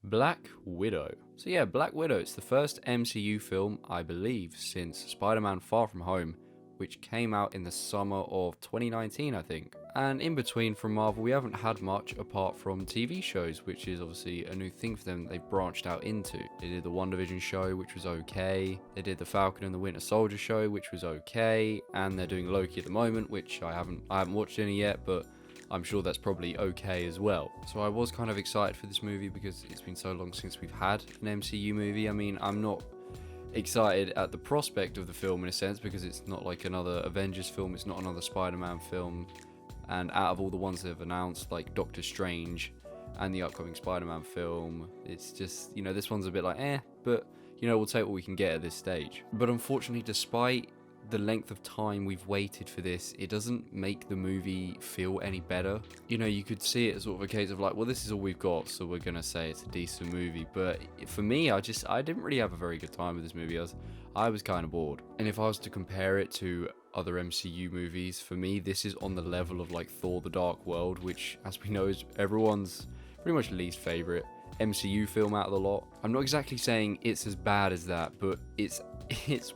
Black Widow. So yeah, Black Widow, it's the first MCU film, I believe, since Spider-Man Far From Home, which came out in the summer of 2019, I think. And in between from Marvel, we haven't had much apart from TV shows, which is obviously a new thing for them that they've branched out into. They did the WandaVision show, which was okay. They did the Falcon and the Winter Soldier show, which was okay. And they're doing Loki at the moment, which I haven't watched any yet, but I'm sure that's probably okay as well. So I was kind of excited for this movie because it's been so long since we've had an MCU movie. I mean, I'm not excited at the prospect of the film in a sense because it's not like another Avengers film, it's not another Spider-Man film, and out of all the ones they've announced, like Doctor Strange and the upcoming Spider-Man film, it's just, this one's a bit like but we'll take what we can get at this stage. But unfortunately, despite the length of time we've waited for this, it doesn't make the movie feel any better. You could see it as sort of a case of like, well, this is all we've got, so we're gonna say it's a decent movie. But for me, I didn't really have a very good time with this movie. I was kind of bored. And if I was to compare it to other MCU movies, for me, this is on the level of like Thor: The Dark World, which, as we know, is everyone's pretty much least favorite MCU film out of the lot. I'm not exactly saying it's as bad as that, but it's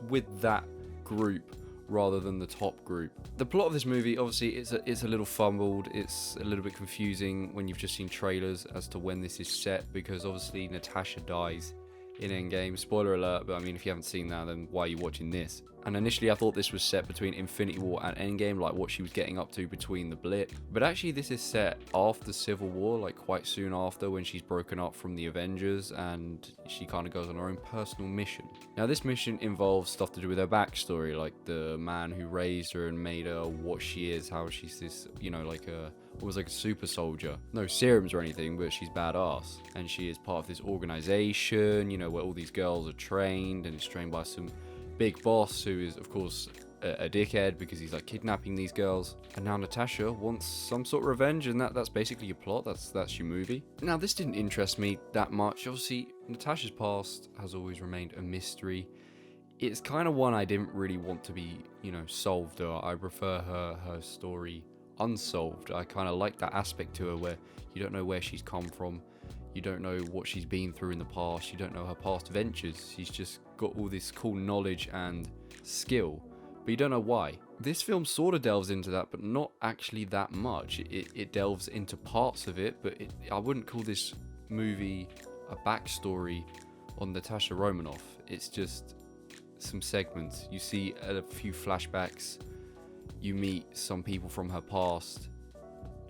with that group rather than the top group. The plot of this movie, obviously, it's a little fumbled. It's a little bit confusing when you've just seen trailers as to when this is set, because obviously Natasha dies in Endgame. Spoiler alert, but I mean, if you haven't seen that, then why are you watching this? And initially I thought this was set between Infinity War and Endgame, like what she was getting up to between the blip. But actually this is set after Civil War, like quite soon after, when she's broken up from the Avengers and she kind of goes on her own personal mission. Now this mission involves stuff to do with her backstory, like the man who raised her and made her what she is, how she's this, like a super soldier. No serums or anything, but she's badass. And she is part of this organization, where all these girls are trained, and it's trained by some big boss who is, of course, a dickhead because he's like kidnapping these girls. And now Natasha wants some sort of revenge, and that's basically your plot. That's your movie. Now this didn't interest me that much. Obviously, Natasha's past has always remained a mystery. It's kind of one I didn't really want to be, solved. Or I prefer her story unsolved. I kind of like that aspect to her where you don't know where she's come from. You don't know what she's been through in the past. You don't know her past adventures. She's just got all this cool knowledge and skill, but you don't know why. This film sort of delves into that, but not actually that much. It delves into parts of it, but I wouldn't call this movie a backstory on Natasha Romanoff. It's just some segments. You see a few flashbacks. You meet some people from her past,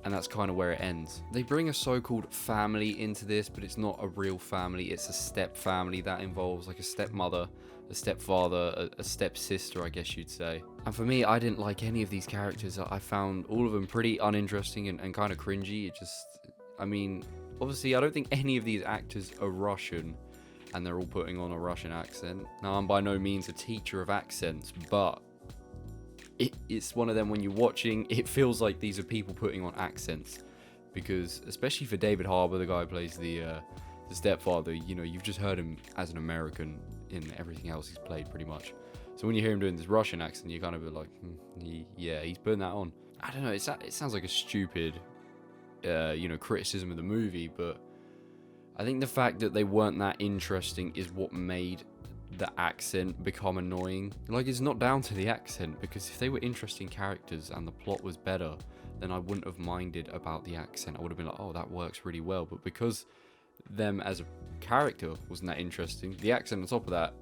and that's kind of where it ends. They bring a so-called family into this, but it's not a real family. It's a step family that involves like a stepmother, a stepfather, a stepsister, I guess you'd say. And for me, I didn't like any of these characters. I found all of them pretty uninteresting and kind of cringy. Obviously, I don't think any of these actors are Russian, and they're all putting on a Russian accent. Now, I'm by no means a teacher of accents, but it's one of them when you're watching, it feels like these are people putting on accents, because especially for David Harbour, the guy who plays the stepfather, you've just heard him as an American in everything else he's played pretty much. So when you hear him doing this Russian accent, you kind of be like, he's putting that on. I don't know, it sounds like a stupid criticism of the movie, but I think the fact that they weren't that interesting is what made the accent become annoying. Like, it's not down to the accent, because if they were interesting characters and the plot was better, then I wouldn't have minded about the accent. I would have been like, oh, that works really well. But because them as a character wasn't that interesting, the accent on top of that,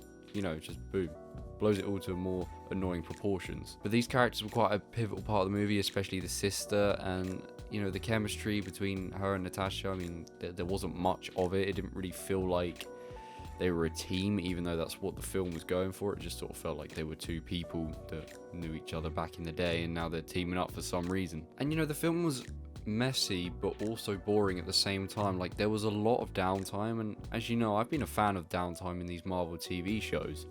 just boom, blows it all to more annoying proportions. But these characters were quite a pivotal part of the movie, especially the sister, and the chemistry between her and Natasha. I mean, there wasn't much of it. It didn't really feel like they were a team, even though that's what the film was going for. It just sort of felt like they were two people that knew each other back in the day, and now they're teaming up for some reason. And the film was messy, but also boring at the same time. Like, there was a lot of downtime, and as you know, I've been a fan of downtime in these Marvel TV shows,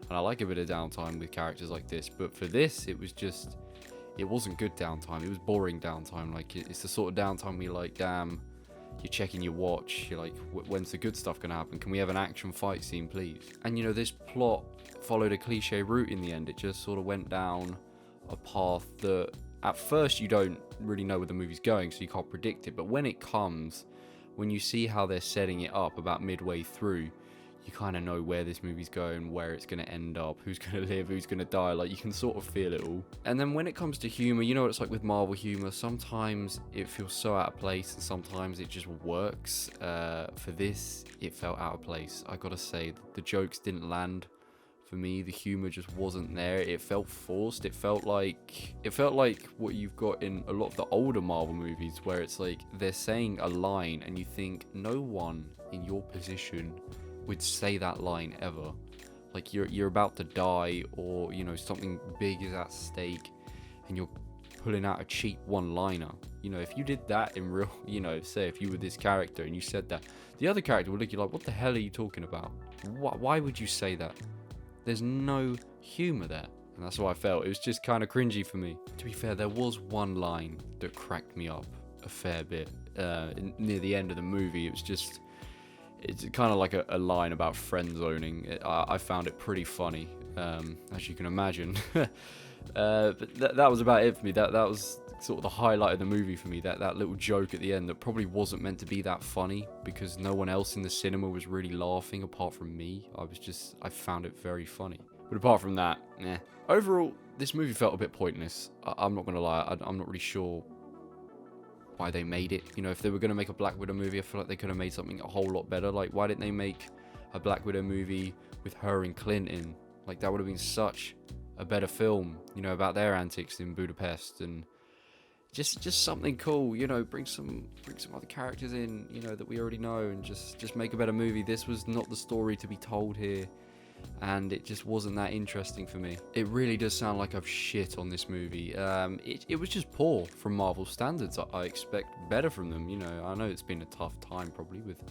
and I like a bit of downtime with characters like this. But for this, it wasn't good downtime. It was boring downtime. Like, it's the sort of downtime where you're like, damn, you're checking your watch, you're like, when's the good stuff gonna happen? Can we have an action fight scene, please? And this plot followed a cliche route in the end. It just sort of went down a path that at first you don't really know where the movie's going, so you can't predict it, but when it comes, when you see how they're setting it up about midway through, you kind of know where this movie's going, where it's going to end up, who's going to live, who's going to die. Like, you can sort of feel it all. And then when it comes to humor, you know what it's like with Marvel humor. Sometimes it feels so out of place, and sometimes it just works. For this, it felt out of place. I gotta say, the jokes didn't land for me. The humor just wasn't there. It felt forced. It felt like what you've got in a lot of the older Marvel movies, where it's like they're saying a line and you think no one in your position would say that line ever. Like, you're about to die, or you know, something big is at stake, and you're pulling out a cheap one-liner. You know, if you did that in real, you know, say if you were this character and you said that, the other character would look at you like, what the hell are you talking about? Why would you say that? There's no humor there. And that's what I felt. It was just kind of cringy for me. To be fair, there was one line that cracked me up a fair bit near the end of the movie. It was just, it's kind of like a line about friend zoning. I found it pretty funny, as you can imagine. But that was about it for me. That was sort of the highlight of the movie for me. That little joke at the end that probably wasn't meant to be that funny, because no one else in the cinema was really laughing apart from me. I found it very funny. But apart from that, eh. Overall, this movie felt a bit pointless. I'm not gonna lie. I'm not really sure why they made it. You know, if they were gonna make a Black Widow movie, I feel like they could have made something a whole lot better. Like, why didn't they make a Black Widow movie with her and Clint in? Like, that would have been such a better film, you know, about their antics in Budapest, and just something cool, you know. Bring some other characters in, you know, that we already know, and just make a better movie. This was not the story to be told here, and it just wasn't that interesting for me. It really does sound like I've shit on this movie. It was just poor from Marvel standards. I expect better from them, you know. I know it's been a tough time probably with,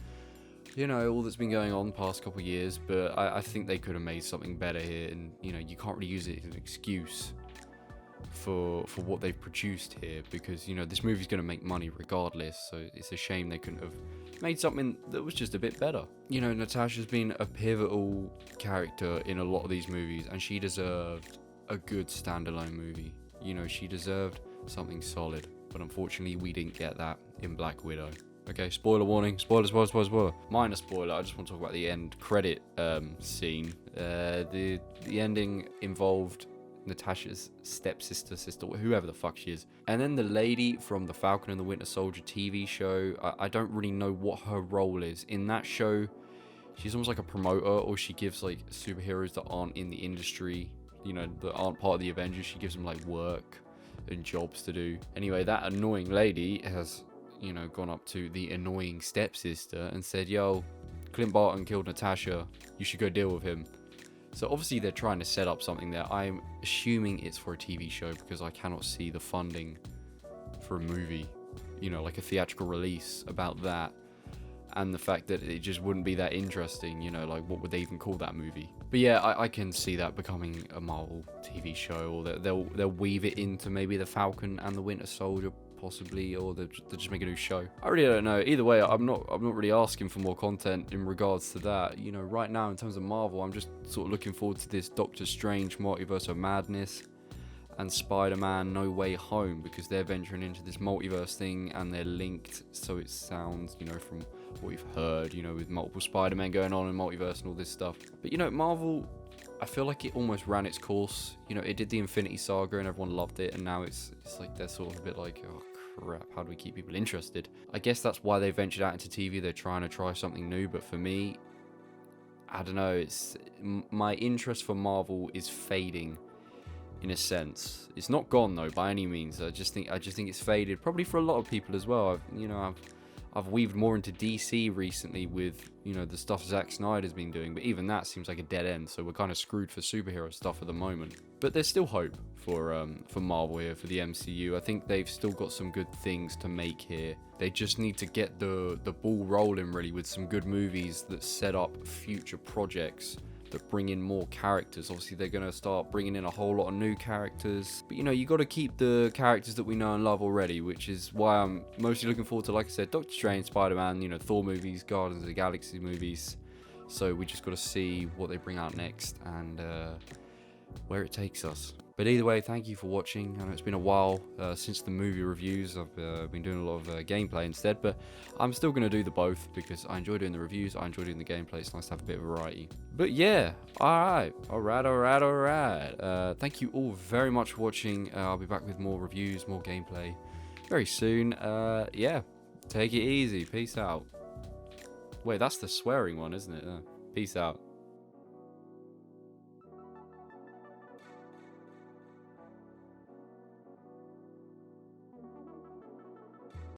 you know, all that's been going on the past couple of years, but I think they could have made something better here, and you know, you can't really use it as an excuse for what they've produced here, because you know, this movie's going to make money regardless, so it's a shame they couldn't have made something that was just a bit better. You know, Natasha's been a pivotal character in a lot of these movies, and she deserved a good standalone movie. You know, she deserved something solid, but unfortunately we didn't get that in Black Widow. Okay, spoiler warning, spoiler. Minor spoiler, I just want to talk about the end credit scene. The ending involved Natasha's stepsister, whoever the fuck she is, and then the lady from the Falcon and the Winter Soldier TV show. I don't really know what her role is in that show. She's almost like a promoter, or she gives like superheroes that aren't in the industry, you know, that aren't part of the Avengers, she gives them like work and jobs to do. Anyway, that annoying lady has, you know, gone up to the annoying stepsister and said, yo, Clint Barton killed Natasha, you should go deal with him. So obviously they're trying to set up something there. I'm assuming it's for a TV show, because I cannot see the funding for a movie, you know, like a theatrical release about that, and the fact that it just wouldn't be that interesting, you know, like what would they even call that movie? But yeah, I can see that becoming a Marvel TV show, or they'll weave it into maybe the Falcon and the Winter Soldier possibly, or they'll just make a new show. I really don't know. Either way, I'm not really asking for more content in regards to that. You know, right now in terms of Marvel, I'm just sort of looking forward to this Doctor Strange Multiverse of Madness and Spider-Man No Way Home, because they're venturing into this multiverse thing and they're linked, so it sounds, you know, from what we've heard, you know, with multiple Spider-Man going on in multiverse and all this stuff. But you know, Marvel, I feel like it almost ran its course. You know, it did the Infinity Saga and everyone loved it, and now it's like they're sort of a bit like, oh crap, how do we keep people interested? I guess that's why they ventured out into TV. They're trying to try something new, but for me, I don't know, it's my interest for Marvel is fading in a sense. It's not gone though by any means. I just think it's faded, probably for a lot of people as well. I've weaved more into DC recently with, you know, the stuff Zack Snyder's been doing, but even that seems like a dead end, so we're kind of screwed for superhero stuff at the moment. But there's still hope for Marvel here, for the MCU. I think they've still got some good things to make here. They just need to get the ball rolling really with some good movies that set up future projects that bring in more characters. Obviously they're going to start bringing in a whole lot of new characters, but you know, you got to keep the characters that we know and love already, which is why I'm mostly looking forward to, like I said, Doctor Strange, Spider-Man, you know, Thor movies, Guardians of the Galaxy movies. So we just got to see what they bring out next, and where it takes us. But either way, thank you for watching. I know it's been a while since the movie reviews. I've been doing a lot of gameplay instead, but I'm still going to do the both because I enjoy doing the reviews, I enjoy doing the gameplay. It's nice to have a bit of variety. But yeah, alright. Thank you all very much for watching. I'll be back with more reviews, more gameplay very soon. Yeah, take it easy. Peace out. Wait, that's the swearing one, isn't it? Peace out.